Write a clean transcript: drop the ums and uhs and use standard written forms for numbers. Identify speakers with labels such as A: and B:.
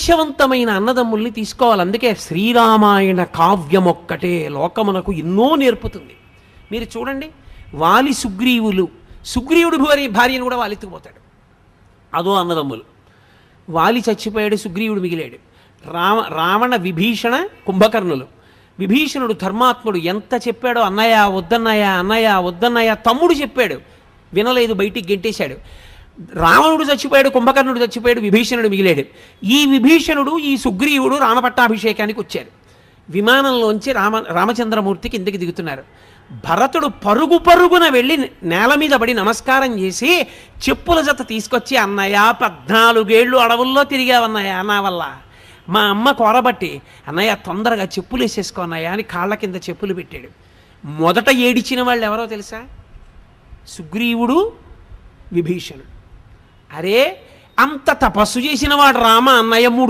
A: ఆదర్శవంతమైన అన్నదమ్ముల్ని తీసుకోవాలి. అందుకే శ్రీరామాయణ కావ్యం ఒక్కటే లోకమునకు ఎన్నో నేర్పుతుంది. మీరు చూడండి, వాలి సుగ్రీవులు, సుగ్రీవుడు భార్యను కూడా వాలెత్తుకుపోతాడు. అదో అన్నదమ్ములు. వాలి చచ్చిపోయాడు, సుగ్రీవుడు మిగిలాడు. రావణ విభీషణ కుంభకర్ణులు. విభీషణుడు ధర్మాత్ముడు, ఎంత చెప్పాడో అన్నయ్య వద్దన్నయ్య, అన్నయ్య వద్దన్నయ్య. తమ్ముడు చెప్పాడు, వినలేదు, బయటికి గెంటేశాడు. రావణుడు చచ్చిపోయాడు, కుంభకర్ణుడు చచ్చిపోయాడు, విభీషణుడు మిగిలాడు. ఈ విభీషణుడు ఈ సుగ్రీవుడు రామపట్టాభిషేకానికి వచ్చారు. విమానంలోంచి రామచంద్రమూర్తి కిందకి దిగుతున్నారు. భరతుడు పరుగు పరుగున వెళ్ళి నేల మీద పడి నమస్కారం చేసి చెప్పుల జత తీసుకొచ్చి, అన్నయ్య 14 ఏళ్ళు అడవుల్లో తిరిగావన్నయ్య నా వల్ల, మా అమ్మ కోరబట్టి, అన్నయ్య తొందరగా చెప్పులు వేసేసుకో అన్నయ్య అని కాళ్ళ కింద చెప్పులు పెట్టాడు. మొదట ఏడిచిన వాళ్ళు ఎవరో తెలుసా? సుగ్రీవుడు, విభీషణుడు. అరే అంత తపస్సు చేసిన వాడు రామ, అన్నయ్య 3